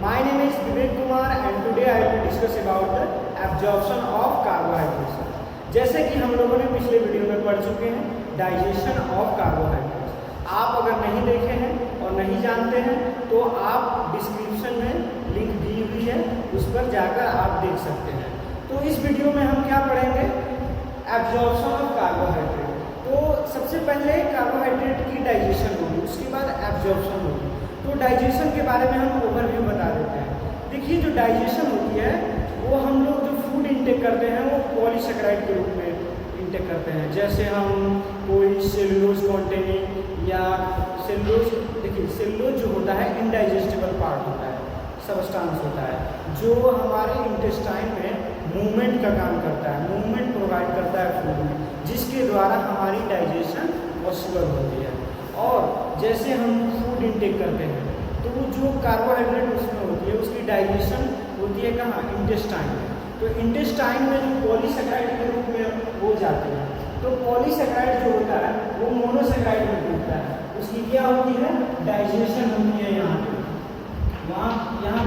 My name is Vivek Kumar and today I will discuss about the absorption of carbohydrates. जैसे कि हम लोगों ने पिछले वीडियो में पढ़ चुके हैं डाइजेशन ऑफ कार्बोहाइड्रेट्स। आप अगर नहीं देखे हैं और नहीं जानते हैं तो आप डिस्क्रिप्शन में लिंक दी हुई है, उस पर जाकर आप देख सकते हैं। तो इस वीडियो में हम क्या पढ़ेंगे, एब्जॉर्प्शन ऑफ कार्बोहाइड्रेट। तो सबसे पहले कार्बोहाइड्रेट की डाइजेशन होगी, उसके बाद एब्जॉर्प्शन होगी। तो डाइजेशन के बारे में हम ओवरव्यू बता देते हैं। देखिए जो डाइजेशन होती है वो हम लोग जो फूड इंटेक करते हैं वो पॉलीसेकेराइड के रूप में इंटेक करते हैं। जैसे हम कोई सेलुलोज कंटेनिंग या सेलुलोज, देखिए सेलुलोज जो होता है इनडाइजेस्टेबल पार्ट होता है, सबस्टांस होता है जो हमारे इंटेस्टाइन में मूवमेंट का काम करता है, मूवमेंट प्रोवाइड करता है फूड में, जिसके द्वारा हमारी डाइजेशन पॉसिबल होती है। और जैसे हम फूड इंटेक करते हैं तो जो कार्बोहाइड्रेट उसमें होती है उसकी डाइजेशन होती है कहाँ, इंटेस्टाइन में। तो इंटेस्टाइन में जो पॉलीसेकेराइड के रूप में हो जाते हैं, तो पॉलीसेकेराइड जो होता है वो मोनोसेकेराइड में टूटता है, उसकी क्या होती है, डाइजेशन होती है। यहाँ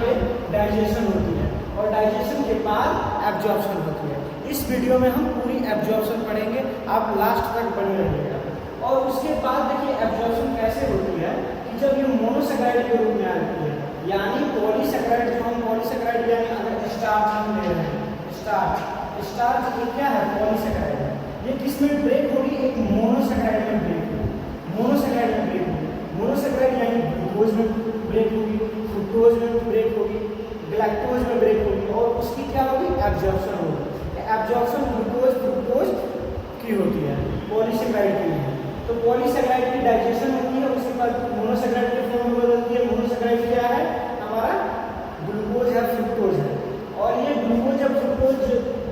पे डाइजेशन होती है और डाइजेशन के बाद एब्जॉर्प्शन होती है। इस वीडियो में हम पूरी एब्जॉर्प्शन पढ़ेंगे, आप लास्ट तक बने रहिएगा। और उसके बाद देखिए एब्जॉर्प्शन कैसे होती है कि जब ये मोनोसेकेराइड के रूप में आती है, यानी पॉलीसेकेराइड जो हम पॉलीसेकेराइड यानी अगर स्टार्च हम ले रहे हैं, स्टार्च ये क्या है, पॉलीसेकेराइड है। ये किस में ब्रेक होगी, एक मोनोसेकेराइड में ब्रेक होगी, मोनोसेकेराइड में ब्रेक होगी। मोनोसेकेराइड यानी ग्लूकोज में ब्रेक होगी, फ्रुक्टोज में ब्रेक होगी, ग्लाइकोज में ब्रेक होगी और उसकी क्या होगी, एब्जॉर्प्शन होगी। एब्जॉर्प्शन ग्लूकोज फ्रुक्टोज की होती है, पॉलीसेकेराइड की है। तो पॉलीसेकेराइड की डाइजेशन होती है, उसके बाद मोनोसेकेराइड के फॉर्म में बदलती है। मोनोसेकेराइड क्या है, हमारा ग्लूकोज है, फ्रुक्टोज है। और ये ग्लूकोज जब फ्रुक्टोज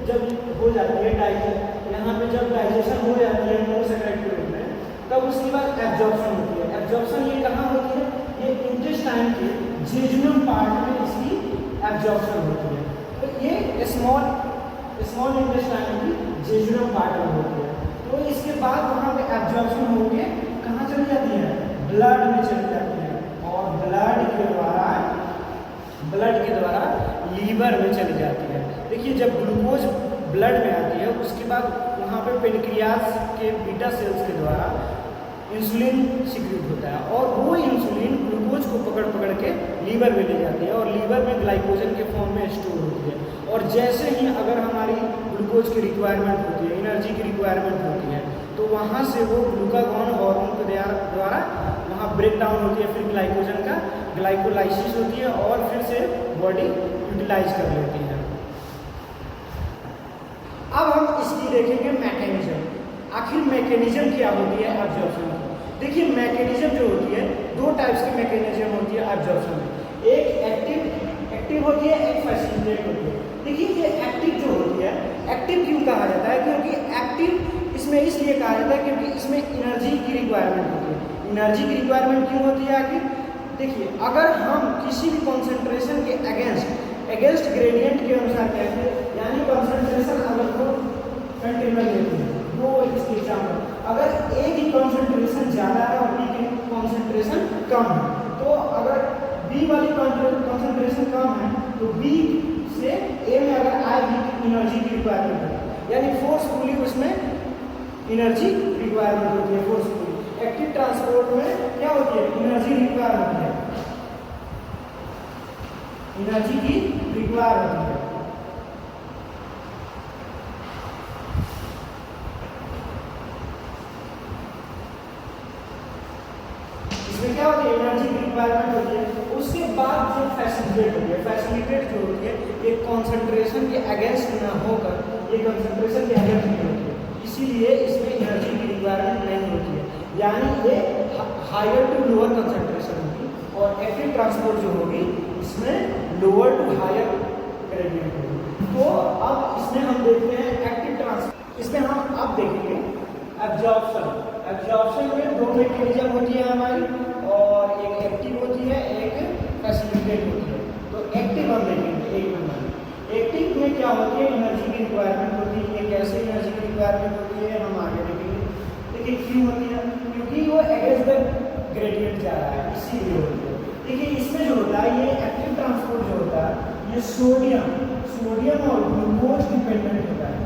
जब हो जाती है डाइजेशन, यहाँ पे जब डाइजेशन हो जाती है मोनोसेकेराइड के रूप में, तब उसके बाद एब्जॉर्प्शन होती है। एब्जॉर्प्शन ये कहाँ होती है, ये इंटेस्टाइन के जेजुनम पार्ट में इसकी एब्जॉर्प्शन होती है। तो ये स्मॉल इंटेस्टाइन की जेजुनम पार्ट में होती है। तो इसके बाद वहाँ पे एब्जॉर्प्शन होके कहाँ चली जाती है, ब्लड में चली जाती है और ब्लड के द्वारा लीवर में चली जाती है। देखिए जब ग्लूकोज ब्लड में आती है उसके बाद वहाँ पे पेनक्रियास के बीटा सेल्स के द्वारा इंसुलिन सिक्रीट होता है और वो इंसुलिन ग्लूकोज को पकड़ के लीवर में ले जाती है और लीवर में ग्लाइकोजन के फॉर्म में स्टोर होती है। और जैसे ही अगर हमारी ग्लूकोज की रिक्वायरमेंट होती है, एनर्जी की रिक्वायरमेंट होती है, तो वहाँ से वो ग्लूकागॉन हार्मोन के द्वारा वहाँ ब्रेक डाउन होती है, फिर ग्लाइकोजन का ग्लाइकोलाइसिस होती है और फिर से बॉडी यूटिलाइज कर लेती है। अब हम इसकी देखेंगे मैकेनिज्म, आखिर मैकेनिज्म क्या होती है एब्जॉर्प्शन की। देखिए मैकेनिज्म जो होती है, दो टाइप्स की मैकेनिज्म होती है एब्जॉर्प्शन में, एक एक्टिव होती है, एक फैसिलिटेट होती है। देखिए ये एक्टिव जो होती है, एक्टिव क्यों कहा जाता है, क्योंकि एक्टिव इसमें इसलिए कहा जाता है क्योंकि इसमें एनर्जी की रिक्वायरमेंट होती है। एनर्जी की रिक्वायरमेंट क्यों होती है आखिर, देखिए अगर हम किसी भी कॉन्सेंट्रेशन के अगेंस्ट ग्रेडियंट के अनुसार कहते हैं, यानी कॉन्सेंट्रेशन अगर वो कंटेनर लेते हैं, वो इसके एग्जाम्पल, अगर ए की कॉन्सेंट्रेशन ज़्यादा है और बी की कॉन्सेंट्रेशन कम है, तो अगर बी वाली कॉन्सेंट्रेशन कम है तो बी से ए में अगर आएगी तो एनर्जी की रिक्वायरमेंट है, यानी फोर्सफुली उसमें एनर्जी रिक्वायरमेंट होती है। फोर्सफुली एक्टिव ट्रांसपोर्ट में क्या होती है, एनर्जी रिक्वायर होती है, एनर्जी की रिक्वायर होती है। इसमें क्या होती है, एनर्जी की रिक्वायरमेंट होती है। उसके बाद जो फैसिलिटेट होती है, फैसिलिटेट जो होती है एक कॉन्सेंट्रेशन के अगेंस्ट न होकर, ये कॉन्सेंट्रेशन के अगेंस्ट नहीं होती है, इसीलिए इसमें एनर्जी की रिक्वायरमेंट नहीं होती है, यानी ये हायर टू लोअर कंसंट्रेशन होगी। और एक्टिव ट्रांसपोर्ट जो होगी इसमें लोअर टू हायर ग्रेडियंट होगी। तो अब इसमें हम देखते हैं एक्टिव ट्रांसपोर्ट, इसमें हम अब देखेंगे एब्जॉर्प्शन। एब्जॉर्प्शन में दो मैकेनिज्म होती है हमारी, और एक एक्टिव होती है, एक फैसिलिटेट होती है। तो एक्टिव हम देखेंगे एक नंबर। एक्टिव में क्या होती है, एनर्जी की रिक्वायरमेंट होती है। ये कैसे एनर्जी की रिक्वायरमेंट होती है हम आगे देखेंगे। देखिए क्यों होती है, क्योंकि वो अगेंस्ट द ग्रेडियंट जा रहा है, इसीलिए होती है। देखिए इसमें जो होता है ये एक्टिव ट्रांसपोर्ट सोडियम और ग्लूकोज डिपेंडेंट होता है,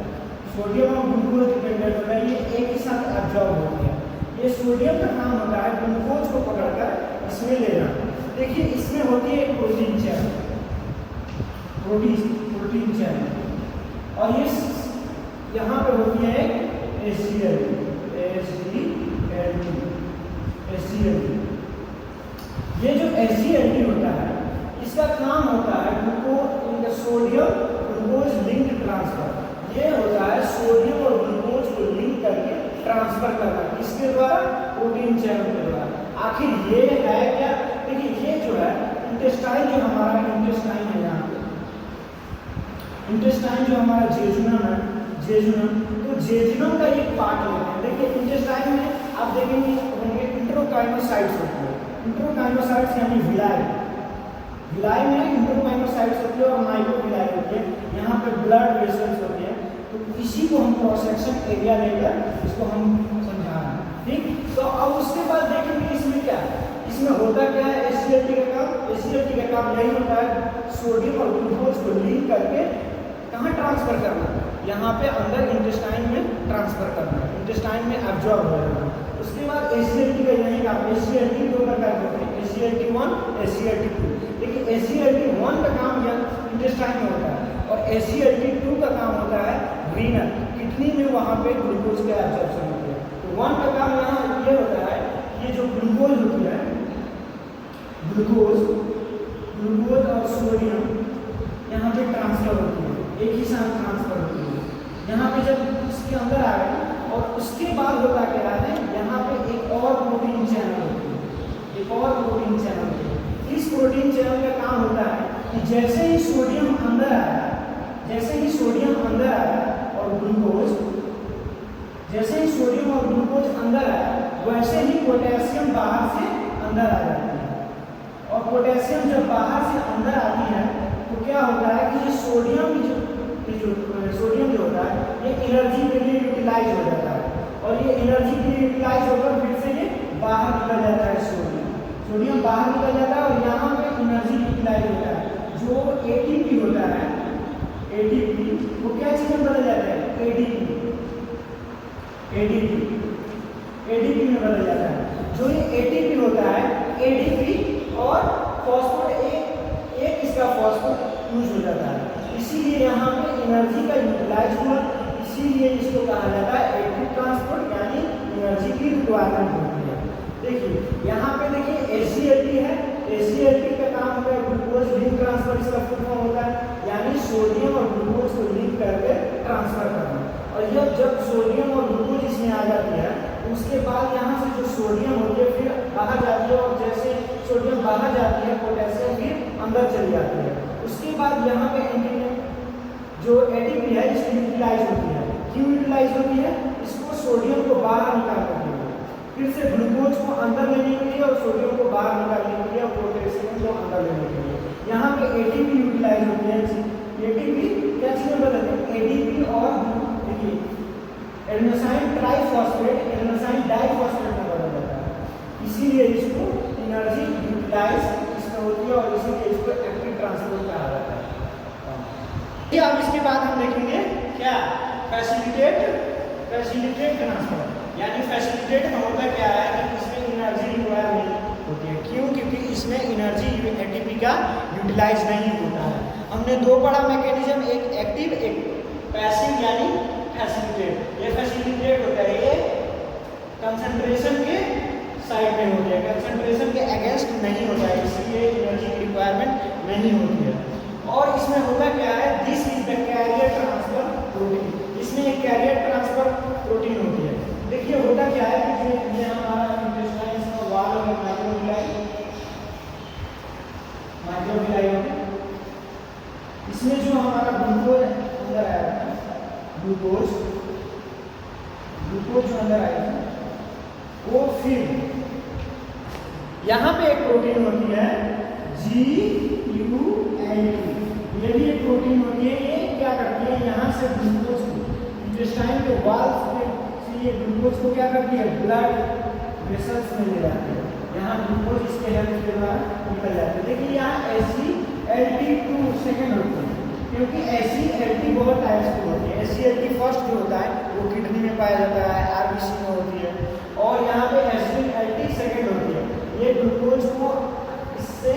सोडियम और ग्लूकोज डिपेंडेंट होता है, ये एक ही साथ एब्जॉर्ब होते हैं। ये सोडियम का काम होता है ग्लूकोज को पकड़कर इसमें लेना। देखिए इसमें होती है एक प्रोटीन चैन, प्रोटीन चैन, और ये यहाँ पे होती है एक HCl। ये जो HCl होता है इसका काम होता है सोडियम ग्लूकोज लिंक ट्रांसफर। ये होता है सोडियम और ग्लूकोज को लिंक करके ट्रांसफर करना, किसके द्वारा? प्रोटीन चैन के द्वारा। आखिर ये है क्या? देखिए ये जो है इंटेस्टाइन, जो हमारा इंटेस्टाइन है, यहाँ पे इंटेस्टाइन जो हमारा जेजुनम है, तो जेजुनम का एक पार्ट लेते हैं। देखिए इंटेस्टाइन में आप देखेंगे होंगे इंट्रोकाइनोसाइट्स होते हैं, इंट्रोकाइनोसाइट्स यानी विलाई में इंट्रोकाइनोसाइट्स होती है और माइक्रोविलाई होती है। यहाँ पे ब्लड वेसल्स होते हैं, तो इसी को हम क्रॉस सेक्शन एरिया लेकर इसको हम समझा रहे हैं, ठीक। तो अब उसके बाद देखेंगे इसमें क्या है, इसमें होता क्या है? HCl का काम यही होता है सोडियम और ग्लूकोज को लिंक करके कहाँ ट्रांसफर करना, यहाँ पे अंदर इंटेस्टाइन में ट्रांसफर करना, इंटेस्टाइन में एब्जॉर्ब हो जाना। उसके बाद HCl का यही काम, HCl दो प्रकार के होते हैं, HCl-1, HCl-2। देखिए HCl-1 का काम यह इंटेस्टाइन में होता है और HCl-2 का काम होता है रीनल, किडनी में, वहाँ पे ग्लूकोज का एब्जॉर्प्शन होता है। तो 1 का काम यहाँ ये होता है, ये जो ग्लूकोज होती है, ग्लूकोज और सोडियम यहाँ पे ट्रांसफर होती है, एक ही साथ ट्रांसफर होती है। यहाँ पे जब उसके अंदर आ गए और उसके बाद होता क्या है, यहाँ पे एक और प्रोटीन चैनल होती है, इस प्रोटीन चैनल का काम होता है कि जैसे ही सोडियम अंदर आया और ग्लूकोज, वैसे ही पोटेशियम बाहर से अंदर आ जाती है। और पोटेशियम जब बाहर से अंदर आती है तो क्या होता है कि ये सोडियम जो होता है ये एनर्जी के लिए यूटिलाइज हो जाता है, और ये एनर्जी के लिए यूटिलाइज होकर फिर से ये बाहर निकल जाता है, सोडियम बाहर निकल जाता है और यहाँ पे एनर्जी यूटिलाइज होता है। जो ATP होता है, ATP वो क्या चीज में बदल जाता है? ADP में बदल जाता है। जो ये ATP होता है, ADP और फॉस्फेट एक इसका फॉस्फेट यूज हो जाता है, इसीलिए यहाँ पे एनर्जी का यूटिलाइज हुआ, इसीलिए इसको कहा जाता है एक्टिव ट्रांसपोर्ट, यानी एनर्जी की रिक्वायरमेंट होती है। देखिए यहाँ पे देखिए HCl है, HCl का काम होता है ग्लूकोज लिंक ट्रांसफर, इसका फुल फॉर्म होता है, यानी सोडियम और ग्लूकोज को लिंक करके ट्रांसफर करना। और जब सोडियम और ग्लूकोज इसमें आ जाती है, उसके बाद यहाँ से जो सोडियम होती है फिर बाहर जाती है, और जैसे सोडियम बाहर जाती है पोटेशियम फिर अंदर चली जाती है। उसके बाद यहाँ पे जो ATP है इसकी यूटिलाइज होती है। क्यों यूटिलाइज होती है? इसको सोडियम को बाहर निकालने के लिए, फिर से ग्लूकोज को अंदर लेने के लिए और सोडियम को बाहर निकालने के लिए और पोटेशियम को अंदर लेने के लिए यहाँ पे ATP यूटिलाइज होती है। ATP क्या चीज़ में बदलते हैं? ADP और देखिए एडेनोसाइन ट्राइफॉस्फेट एडेनोसाइन डाइफॉस्फेट में बदल जाता है, इसीलिए इसको एनर्जी यूटिलाइज इसमें होती है और इसीलिए इसको एक्टिव ट्रांसपोर्ट कहा जाता है। अब इसके बाद हम देखेंगे क्या? फैसिलिटेट ट्रांसफर, यानी फैसिलिटेट का होता क्या है कि इसमें एनर्जी रिक्वायर नहीं होती है। क्यों? क्योंकि इसमें एनर्जी ATP का यूटिलाइज नहीं होता है। हमने दो पढ़ा मैकेनिज्म, एक एक्टिव एक पैसिव, यानी फैसिलिटेट। ये फैसिलिटेट होता है, ये कंसंट्रेशन के साइड में होता है, कंसंट्रेशन के अगेंस्ट नहीं होता है, इसलिए एनर्जी की रिक्वायरमेंट नहीं होती है। और इसमें होता क्या है? This is the carrier transfer protein, इसमें एक कैरियर ट्रांसफर प्रोटीन होती है। देखिए होता क्या है कि ये हमारा इंटेस्टाइन का वॉल और माइक्रोविलाई होती है, इसमें जो हमारा ग्लूकोज अंदर आया था, ग्लूकोज जो अंदर आया था वो फिर यहाँ पे एक प्रोटीन होती है GULT, ये भी एक प्रोटीन होती है। ये क्या करती है? यहाँ से ग्लूकोज को इंटेस्टाइन के वॉल से ये ग्लूकोज को क्या करती है? ब्लड वेसल्स में ले जाती है, यहाँ ग्लूकोज इसके हेल्प के द्वारा निकल जाती है। देखिए यहाँ SGLT2 सेकेंड होती है, क्योंकि SCLT बहुत टाइप्स की होती है। SCLT फर्स्ट जो होता है वो किडनी में पाया जाता है, RBC में होती है, और यहाँ पे SCLT सेकेंड होती है। ये ग्लूकोज को इससे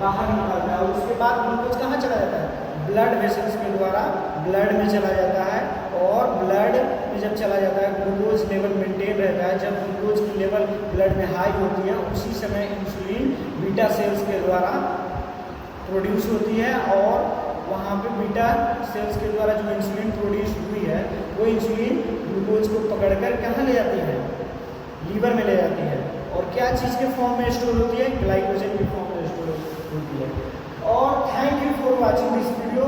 बाहर निकालता है और उसके बाद ग्लूकोज कहाँ चला जाता है? ब्लड वेसल्स के द्वारा ब्लड में चला जाता है, और ब्लड में जब चला जाता है ग्लूकोज लेवल मेंटेन रहता है। जब ग्लूकोज की लेवल ब्लड में हाई होती है उसी समय इंसुलिन बीटा सेल्स के द्वारा प्रोड्यूस होती है, और वहाँ पे बीटा सेल्स के द्वारा जो इंसुलिन प्रोड्यूस हुई है वो इंसुलिन ग्लूकोज को पकड़कर कहाँ ले जाती है? लीवर में ले जाती है, और क्या चीज़ के फॉर्म में स्टोर होती है? ग्लाइकोजन के फॉर्म में स्टोर होती है। और thank you for watching this video.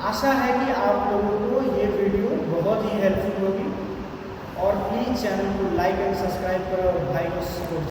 आशा है कि आप लोगों को ये वीडियो बहुत ही हेल्पफुल होगी, और प्लीज़ चैनल को लाइक एंड सब्सक्राइब करो और भाई को सपोर्ट